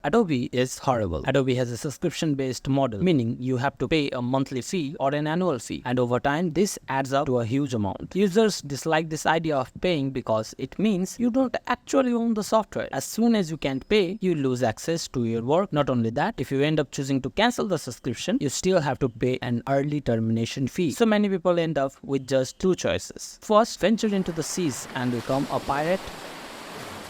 Adobe is horrible. Adobe has a subscription-based model, meaning you have to pay a monthly fee or an annual fee, and over time this adds up to a huge amount. Users dislike this idea of paying because it means you don't actually own the software. As soon as you can't pay, you lose access to your work. Not only that, if you end up choosing to cancel the subscription, you still have to pay an early termination fee. So many people end up with just two choices. First, venture into the seas and become a pirate,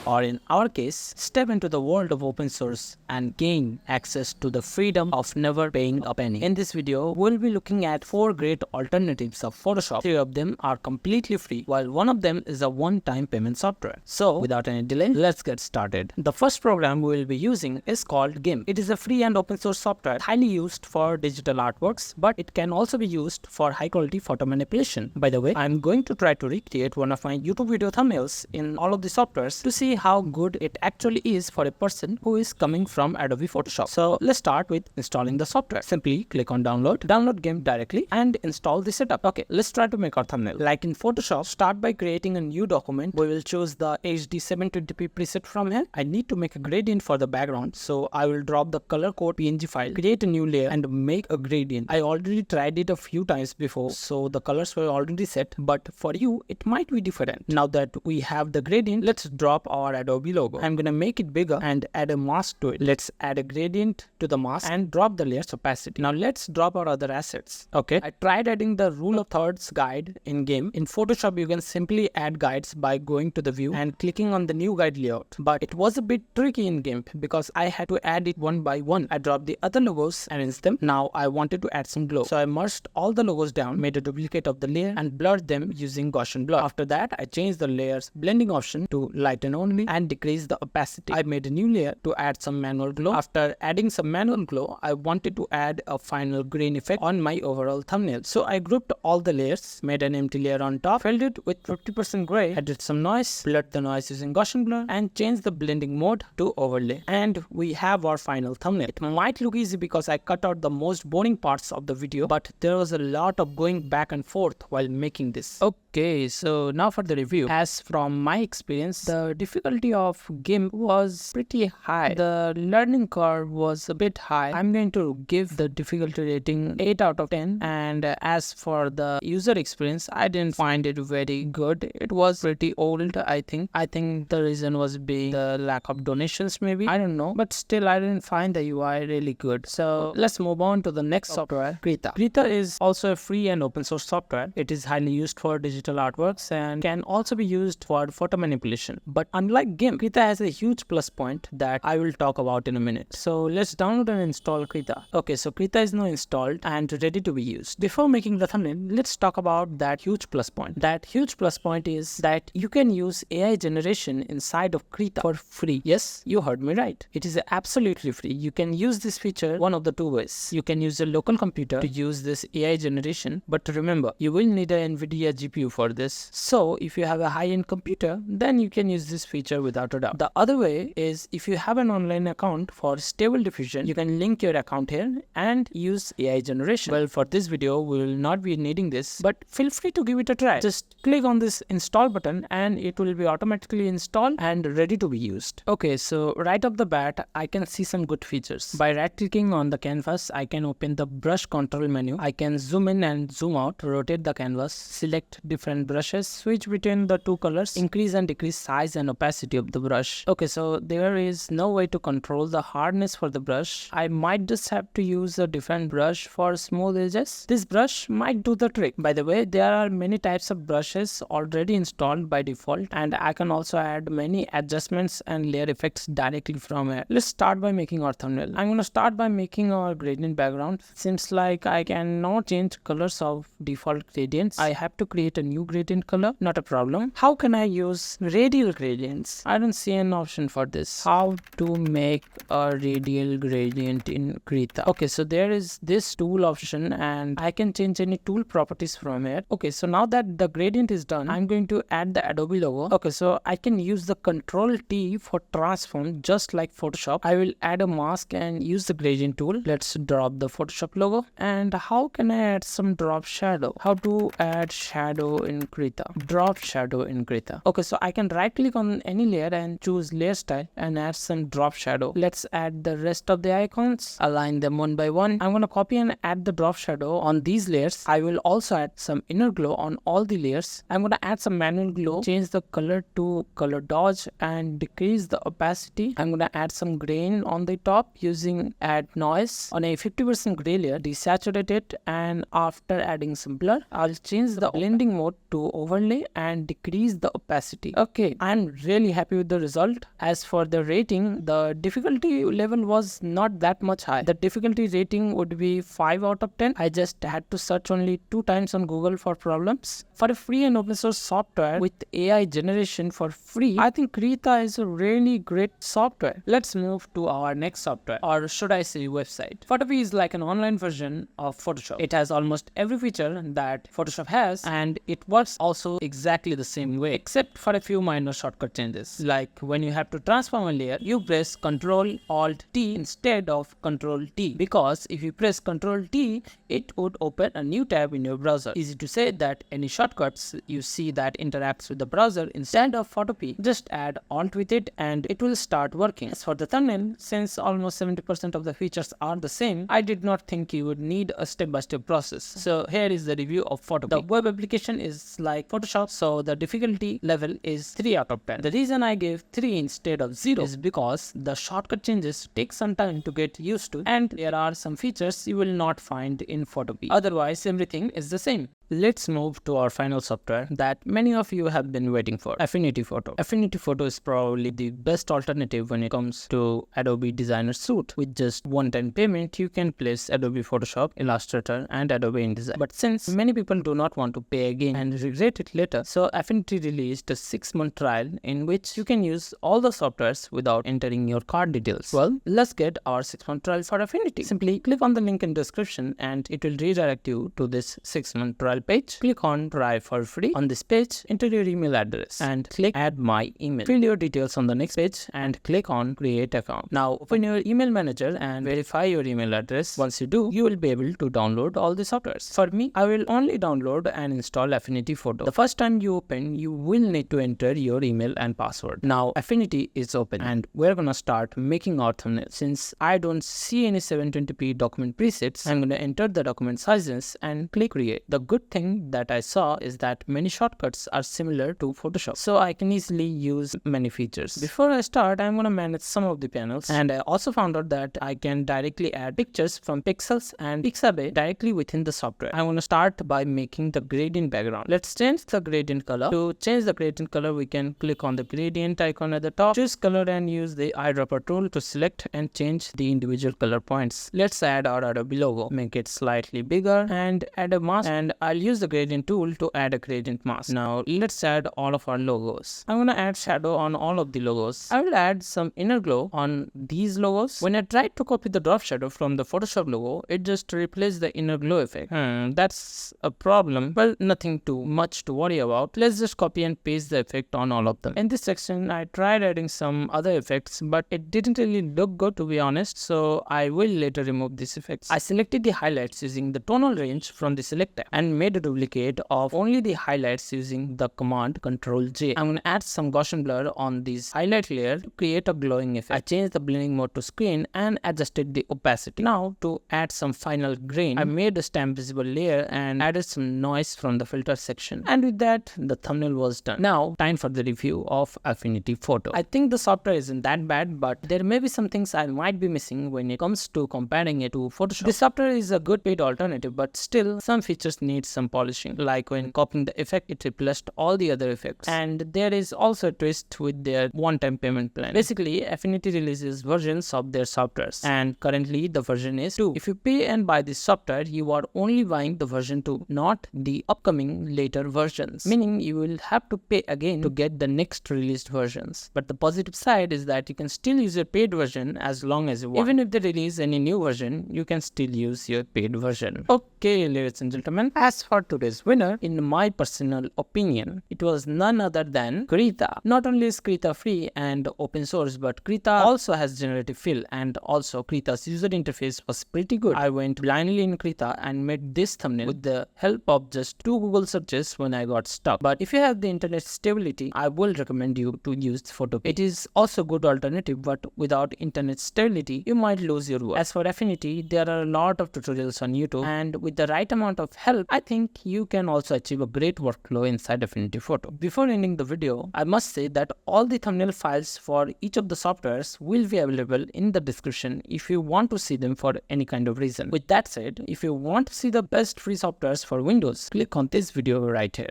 or in our case, step into the world of open source and gain access to the freedom of never paying a penny. In this video, we'll be looking at 4 great alternatives of Photoshop. 3 of them are completely free, while one of them is a one-time payment software. So, without any delay, let's get started. The first program we will be using is called GIMP. It is a free and open source software highly used for digital artworks, but it can also be used for high-quality photo manipulation. By the way, I'm going to try to recreate one of my YouTube video thumbnails in all of the softwares to see how good it actually is for a person who is coming from Adobe Photoshop. So let's start with installing the software. Simply click on download GIMP directly and install the setup. Okay, let's try to make our thumbnail. Like in Photoshop, start by creating a new document. We will choose the HD 720p preset from here. I need to make a gradient for the background, so I will drop the color code PNG file, create a new layer and make a gradient. I already tried it a few times before, so the colors were already set, but for you it might be different. Now that we have the gradient, let's drop our Adobe logo. I'm gonna make it bigger and add a mask to it. Let's add a gradient to the mask and drop the layer's opacity. Now let's drop our other assets. Okay, I tried adding the rule of thirds guide in GIMP. In Photoshop, you can simply add guides by going to the view and clicking on the new guide layout. But it was a bit tricky in GIMP because I had to add it one by one. I dropped the other logos, arranged them. Now I wanted to add some glow. So I merged all the logos down, made a duplicate of the layer and blurred them using Gaussian blur. After that, I changed the layer's blending option to lighten only and decrease the opacity. I made a new layer to add some manual glow. After adding some manual glow, I wanted to add a final grain effect on my overall thumbnail. So I grouped all the layers, made an empty layer on top, filled it with 50% gray, added some noise, blurred the noise using Gaussian blur, and changed the blending mode to overlay. And we have our final thumbnail. It might look easy because I cut out the most boring parts of the video, but there was a lot of going back and forth while making this. Okay, so now for the review. As from my experience, the difficulty of GIMP was pretty high. The learning curve was a bit high. I'm going to give the difficulty rating 8 out of 10. And as for the user experience, I didn't find it very good. It was pretty old, I think. I think the reason was being the lack of donations, maybe. I don't know. But still, I didn't find the UI really good. So let's move on to the next software, Krita. Krita is also a free and open source software. It is highly used for digital artworks and can also be used for photo manipulation. But unlike GIMP, Krita has a huge plus point that I will talk about in a minute. So let's download and install Krita. Okay, so Krita is now installed and ready to be used. Before making the thumbnail, let's talk about that huge plus point. That huge plus point is that you can use AI generation inside of Krita for free. Yes, you heard me right. It is absolutely free. You can use this feature one of the two ways. You can use a local computer to use this AI generation, but remember, you will need an NVIDIA GPU for this. So if you have a high-end computer, then you can use this feature without a doubt. The other way is if you have an online account for stable diffusion, you can link your account here and use AI generation. Well, for this video, we will not be needing this, but feel free to give it a try. Just click on this install button and it will be automatically installed and ready to be used. Okay, so right off the bat, I can see some good features. By right-clicking on the canvas, I can open the brush control menu. I can zoom in and zoom out, rotate the canvas, select different brushes, switch between the two colors, increase and decrease size and opacity of the brush. Okay, so there is no way to control the hardness for the brush. I might just have to use a different brush for smooth edges. This brush might do the trick. By the way, there are many types of brushes already installed by default, and I can also add many adjustments and layer effects directly from here. Let's start by making our thumbnail. I'm gonna start by making our gradient background. Seems like I cannot change colors of default gradients. I have to create a new gradient color. Not a problem. How can I use radial gradients? I don't see an option for this. How to make a radial gradient in Krita? Okay, so there is this tool option and I can change any tool properties from here. Okay, so now that the gradient is done, I'm going to add the Adobe logo. Okay, so I can use the Control T for transform just like Photoshop. I will add a mask and use the gradient tool. Let's drop the Photoshop logo. And how can I add some drop shadow? How to add shadow in Krita. Drop shadow in Krita. Okay, so I can right click on any layer and choose layer style and add some drop shadow. Let's add the rest of the icons, align them one by one. I'm going to copy and add the drop shadow on these layers. I will also add some inner glow on all the layers. I'm going to add some manual glow, change the color to color dodge and decrease the opacity. I'm going to add some grain on the top using add noise. On a 50% gray layer, desaturate it, and after adding some blur, I'll change the blending mode to overlay and decrease the opacity. Okay, I'm really happy with the result. As for the rating, the difficulty level was not that much high. The difficulty rating would be 5 out of 10. I just had to search only 2 times on Google for problems. For a free and open source software with AI generation for free, I think Krita is a really great software. Let's move to our next software, or should I say website. Photopea is like an online version of Photoshop. It has almost every feature that Photoshop has, and it works also exactly the same way, except for a few minor shortcut changes. Like when you have to transform a layer, you press Ctrl Alt T instead of Ctrl T, because if you press Ctrl T, it would open a new tab in your browser. Easy to say that any shortcuts you see that interacts with the browser instead of Photopea, just add Alt with it and it will start working. As for the thumbnail, since almost 70% of the features are the same, I did not think you would need a step-by-step process. So here is the review of Photopea. The web application is like Photoshop, so the difficulty level is 3 out of 10. The reason I gave 3 instead of 0 is because the shortcut changes take some time to get used to, and there are some features you will not find in Photopea. Otherwise, everything is the same. Let's move to our final software that many of you have been waiting for, Affinity Photo. Affinity Photo is probably the best alternative when it comes to Adobe Designer Suite. With just one-time payment, you can place Adobe Photoshop, Illustrator, and Adobe InDesign. But since many people do not want to pay again and regret it later, so Affinity released a 6-month trial in which you can use all the softwares without entering your card details. Well, let's get our 6-month trial for Affinity. Simply click on the link in description and it will redirect you to this 6-month trial page. Click on try for free. On this page, enter your email address and click add my email. Fill your details on the next page and click on create account. Now open your email manager and verify your email address. Once you do, you will be able to download all the softwares. For me, I will only download and install Affinity Photo. The first time you open, you will need to enter your email and password. Now Affinity is open and we're gonna start making our thumbnail. Since I don't see any 720p document presets, I'm gonna enter the document sizes and click create. The good thing that I saw is that many shortcuts are similar to Photoshop, so I can easily use many features. Before I start, I'm gonna manage some of the panels, and I also found out that I can directly add pictures from pixels and Pixabay directly within the software. I'm gonna start by making the gradient background. Let's change the gradient color. To change the gradient color, we can click on the gradient icon at the top, choose color and use the eyedropper tool to select and change the individual color points. Let's add our Adobe logo, make it slightly bigger and add a mask, and I'll use the gradient tool to add a gradient mask. Now let's add all of our logos. I'm gonna add shadow on all of the logos. I will add some inner glow on these logos. When I tried to copy the drop shadow from the Photoshop logo, it just replaced the inner glow effect. That's a problem. Well, nothing too much to worry about. Let's just copy and paste the effect on all of them. In this section, I tried adding some other effects, but it didn't really look good, to be honest, so I will later remove these effects. I selected the highlights using the tonal range from the select tab and made a duplicate of only the highlights using the command Ctrl J. I'm gonna add some Gaussian blur on this highlight layer to create a glowing effect. I changed the blending mode to screen and adjusted the opacity. Now to add some final grain, I made a stamp visible layer and added some noise from the filter section. And with that, the thumbnail was done. Now time for the review of Affinity Photo. I think the software isn't that bad, but there may be some things I might be missing when it comes to comparing it to Photoshop. This software is a good paid alternative, but still some features need some polishing. Like when copying the effect, it replaced all the other effects. And there is also a twist with their one-time payment plan. Basically, Affinity releases versions of their softwares, and currently the version is 2. If you pay and buy this software, you are only buying the version 2, not the upcoming later versions, meaning you will have to pay again to get the next released versions. But the positive side is that you can still use your paid version as long as you want. Even if they release any new version, you can still use your paid version. Okay, ladies and gentlemen, as as for today's winner, in my personal opinion, it was none other than Krita. Not only is Krita free and open source, but Krita also has generative fill, and also Krita's user interface was pretty good. I went blindly in Krita and made this thumbnail with the help of just 2 Google searches when I got stuck. But if you have the internet stability, I will recommend you to use Photo. It is also a good alternative, but without internet stability, you might lose your work. As for Affinity, there are a lot of tutorials on YouTube, and with the right amount of help, I think you can also achieve a great workflow inside Affinity Photo. Before ending the video, I must say that all the thumbnail files for each of the softwares will be available in the description if you want to see them for any kind of reason. With that said, if you want to see the best free softwares for Windows, click on this video right here.